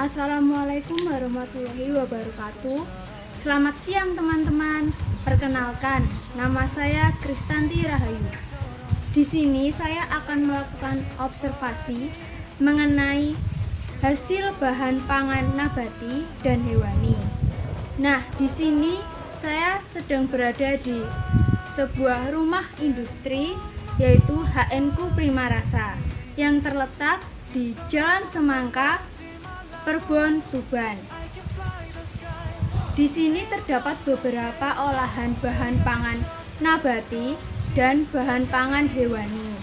Assalamualaikum warahmatullahi wabarakatuh. Selamat siang teman-teman. Perkenalkan, nama saya Kristanti Rahayu. Di sini saya akan melakukan observasi mengenai hasil bahan pangan nabati dan hewani. Nah, di sini saya sedang berada di sebuah rumah industri yaitu HNku Primarasa yang terletak di Jalan Semangka, Perbon, Tuban. Di sini terdapat beberapa olahan bahan pangan nabati dan bahan pangan hewani.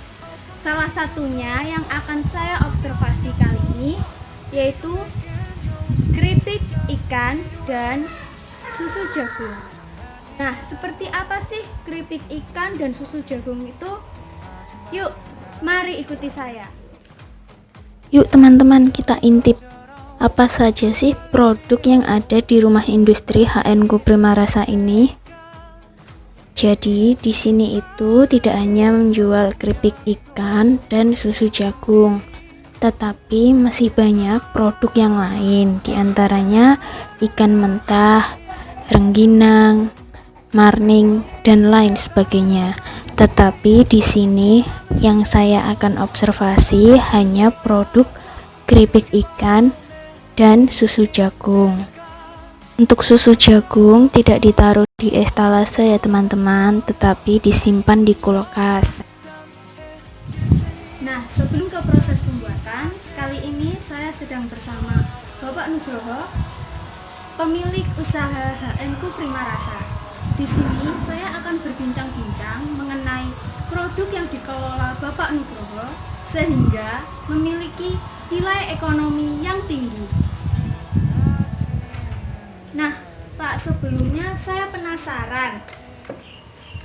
Salah satunya yang akan saya observasi kali ini yaitu keripik ikan dan susu jagung. Nah, seperti apa sih keripik ikan dan susu jagung itu? Yuk, mari ikuti saya. Yuk teman-teman, kita intip apa saja sih produk yang ada di rumah industri HNku Primarasa ini. Jadi di sini itu tidak hanya menjual keripik ikan dan susu jagung, tetapi masih banyak produk yang lain, diantaranya ikan mentah, rengginang, marning, dan lain sebagainya. Tetapi di sini yang saya akan observasi hanya produk keripik ikan dan susu jagung. Untuk susu jagung tidak ditaruh di estalase ya teman-teman, tetapi disimpan di kulkas. Nah, sebelum ke proses pembuatan, kali ini saya sedang bersama Bapak Nugroho, pemilik usaha HNku Primarasa. Di sini saya akan berbincang-bincang mengenai produk yang dikelola Bapak Nugroho sehingga memiliki nilai ekonomi yang tinggi. Nah, Pak, sebelumnya saya penasaran.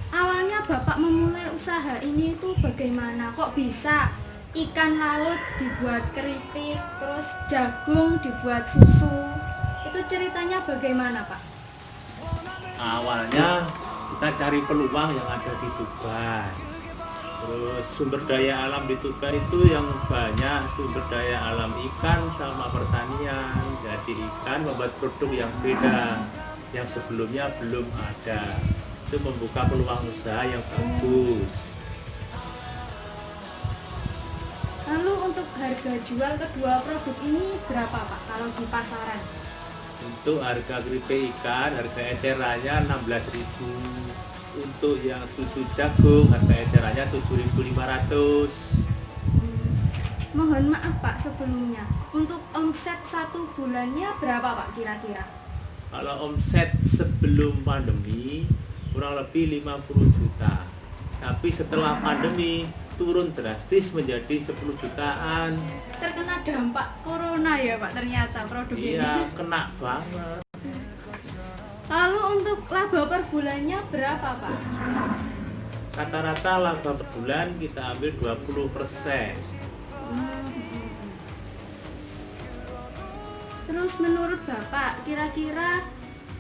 Awalnya Bapak memulai usaha ini itu bagaimana? Kok bisa ikan laut dibuat keripik, terus jagung dibuat susu? Itu ceritanya bagaimana, Pak? Awalnya kita cari peluang yang ada di Tuban. Terus sumber daya alam di Tuban itu yang banyak, sumber daya alam ikan sama pertanian. Jadi ikan membuat produk yang beda, yang sebelumnya belum ada. Itu membuka peluang usaha yang bagus. Lalu untuk harga jual kedua produk ini berapa, Pak, kalau di pasaran? Untuk harga keripik ikan, harga ecerannya 16.000. Untuk yang susu jagung, harga ecerannya 7.500. Mohon maaf, Pak, sebelumnya. Untuk omset satu bulannya berapa, Pak, kira-kira? Kalau omset sebelum pandemi kurang lebih 50 juta. Tapi setelah pandemi turun drastis menjadi 10 jutaan. Terkena dampak corona ya, Pak, ternyata produk ini. Iya, kena banget. Lalu untuk laba per bulannya berapa, Pak? Rata-rata laba per bulan kita ambil 20%. Terus menurut Bapak, kira-kira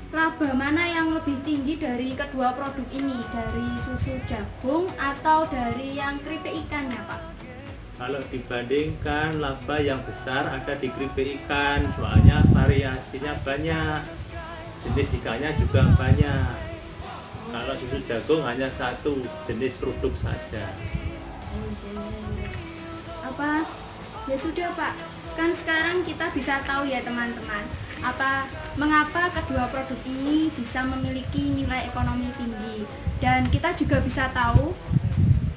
laba mana yang lebih tinggi dari kedua produk ini? Dari susu jagung atau dari yang keripik ikannya, Pak? Kalau dibandingkan laba yang besar ada di keripik ikan, soalnya variasinya banyak. Jenis ikannya juga banyak. Kalau susu jagung hanya satu jenis produk saja. Apa? Ya sudah, Pak. Kan sekarang kita bisa tahu ya teman-teman, mengapa kedua produk ini bisa memiliki nilai ekonomi tinggi. Dan kita juga bisa tahu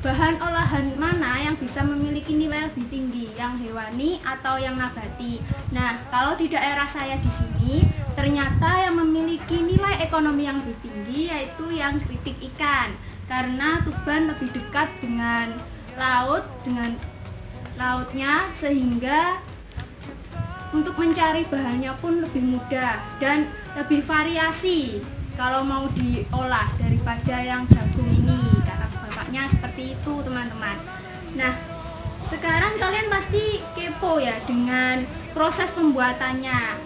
bahan olahan mana yang bisa memiliki nilai lebih tinggi, yang hewani atau yang nabati. Nah, kalau di daerah saya di sini, ternyata yang memiliki nilai ekonomi yang lebih tinggi yaitu yang keripik ikan. Karena Tuban lebih dekat dengan lautnya, sehingga untuk mencari bahannya pun lebih mudah dan lebih variasi kalau mau diolah daripada yang jagung ini. Seperti itu teman-teman. Nah, sekarang kalian pasti kepo ya dengan proses pembuatannya.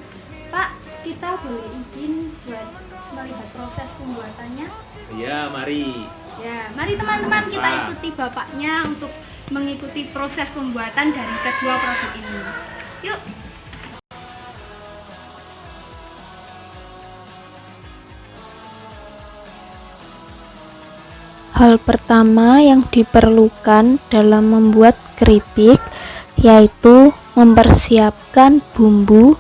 Pak, kita boleh izin buat melihat proses pembuatannya? Ya, mari. Ya, mari teman-teman kita ikuti bapaknya untuk mengikuti proses pembuatan dari kedua produk ini. Yuk. Hal pertama yang diperlukan dalam membuat keripik yaitu mempersiapkan bumbu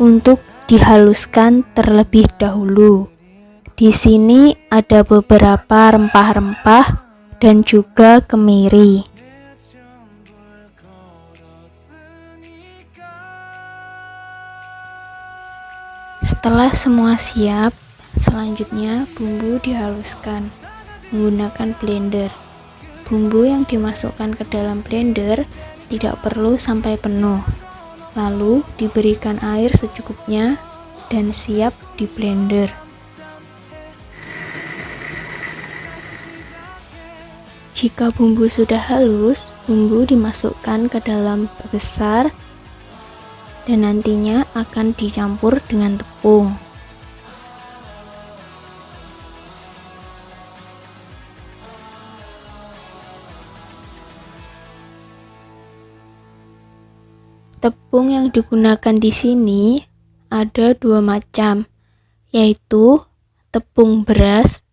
untuk dihaluskan terlebih dahulu. Di sini ada beberapa rempah-rempah dan juga kemiri. Setelah semua siap, selanjutnya bumbu dihaluskan menggunakan blender. Bumbu yang dimasukkan ke dalam blender tidak perlu sampai penuh. Lalu diberikan air secukupnya dan siap di blender. Jika bumbu sudah halus, bumbu dimasukkan ke dalam bak besar dan nantinya akan dicampur dengan tepung. Tepung yang digunakan di sini ada dua macam, yaitu tepung beras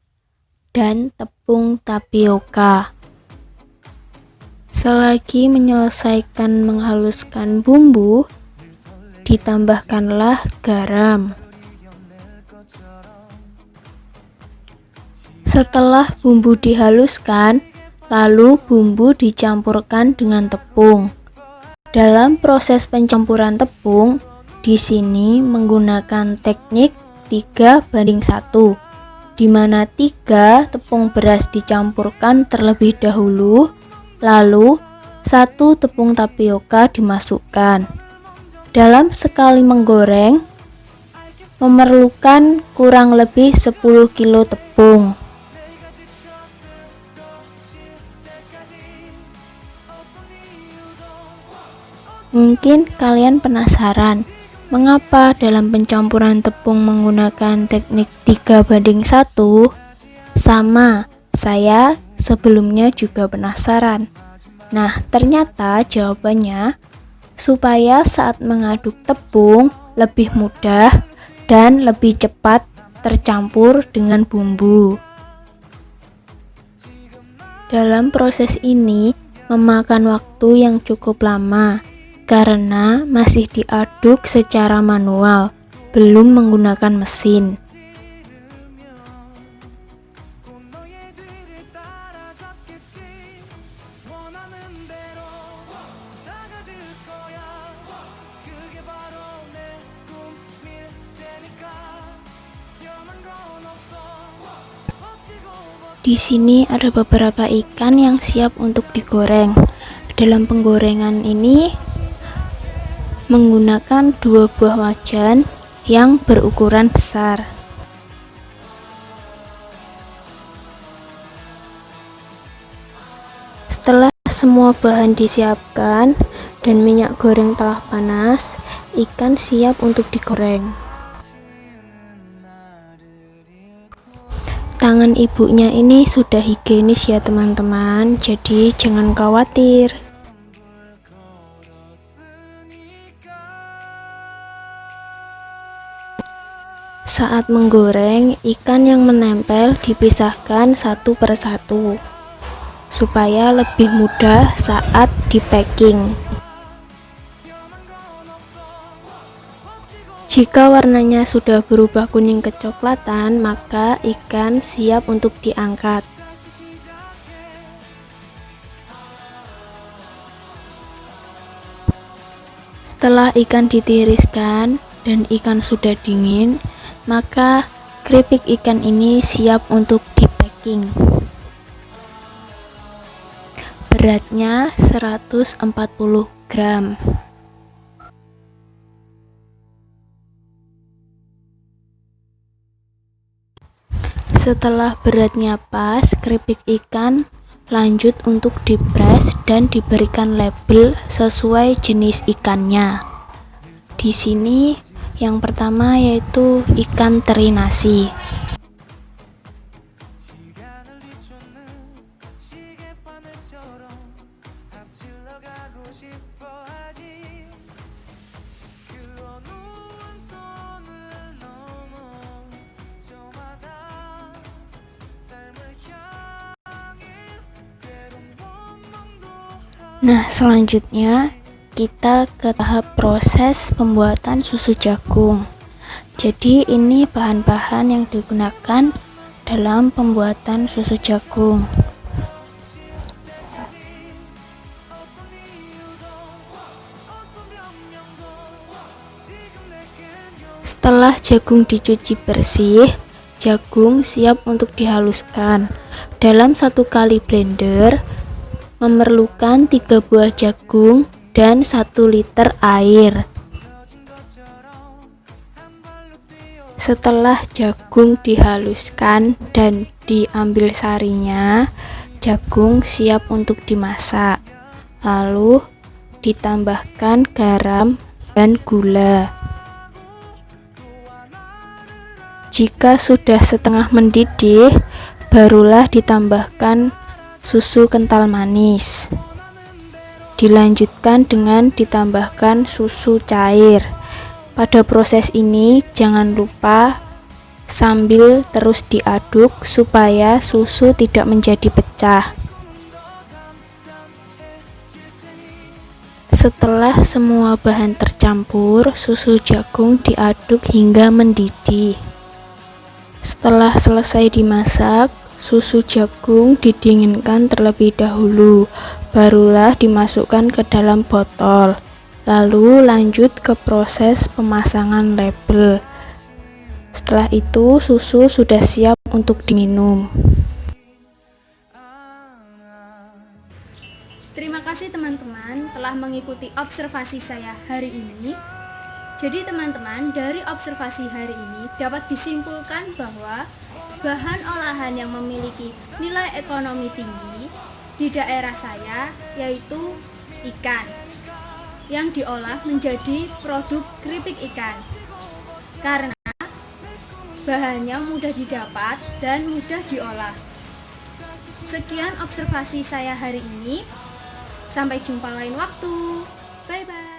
dan tepung tapioka. Selagi menyelesaikan menghaluskan bumbu, ditambahkanlah garam. Setelah bumbu dihaluskan, lalu bumbu dicampurkan dengan tepung. Dalam proses pencampuran tepung, di sini menggunakan teknik 3:1, di mana 3 tepung beras dicampurkan terlebih dahulu, lalu 1 tepung tapioka dimasukkan. Dalam sekali menggoreng, memerlukan kurang lebih 10 kilo tepung. Mungkin kalian penasaran, mengapa dalam pencampuran tepung menggunakan teknik 3:1? Sama, saya sebelumnya juga penasaran. Nah, ternyata jawabannya supaya saat mengaduk tepung lebih mudah dan lebih cepat tercampur dengan bumbu. Dalam proses ini memakan waktu yang cukup lama karena masih diaduk secara manual, belum menggunakan mesin. Di sini ada beberapa ikan yang siap untuk digoreng. Dalam penggorengan ini menggunakan 2 buah wajan yang berukuran besar. Setelah semua bahan disiapkan dan minyak goreng telah panas, ikan siap untuk digoreng. Tangan ibunya ini sudah higienis ya teman-teman, jadi jangan khawatir. Saat menggoreng, ikan yang menempel dipisahkan satu persatu supaya lebih mudah saat di packing. Jika warnanya sudah berubah kuning kecoklatan, maka ikan siap untuk diangkat. Setelah ikan ditiriskan dan ikan sudah dingin, maka keripik ikan ini siap untuk di-packing. Beratnya 140 gram. Setelah beratnya pas, keripik ikan lanjut untuk dipres dan diberikan label sesuai jenis ikannya. Di sini yang pertama yaitu ikan teri nasi. Nah, selanjutnya kita ke tahap proses pembuatan susu jagung. Jadi ini bahan-bahan yang digunakan dalam pembuatan susu jagung. Setelah jagung dicuci bersih, jagung siap untuk dihaluskan. Dalam 1 kali blender memerlukan 3 buah jagung dan 1 liter air. Setelah jagung dihaluskan dan diambil sarinya, jagung siap untuk dimasak. Lalu ditambahkan garam dan gula. Jika sudah setengah mendidih, barulah ditambahkan susu kental manis. Dilanjutkan dengan ditambahkan susu cair. Pada proses ini jangan lupa sambil terus diaduk supaya susu tidak menjadi pecah. Setelah semua bahan tercampur, susu jagung diaduk hingga mendidih. Setelah selesai dimasak, susu jagung didinginkan terlebih dahulu, barulah dimasukkan ke dalam botol. Lalu lanjut ke proses pemasangan label. Setelah itu, susu sudah siap untuk diminum. Terima kasih teman-teman telah mengikuti observasi saya hari ini. Jadi teman-teman, dari observasi hari ini dapat disimpulkan bahwa bahan olahan yang memiliki nilai ekonomi tinggi di daerah saya yaitu ikan yang diolah menjadi produk keripik ikan karena bahannya mudah didapat dan mudah diolah. Sekian observasi saya hari ini. Sampai jumpa lain waktu. Bye-bye.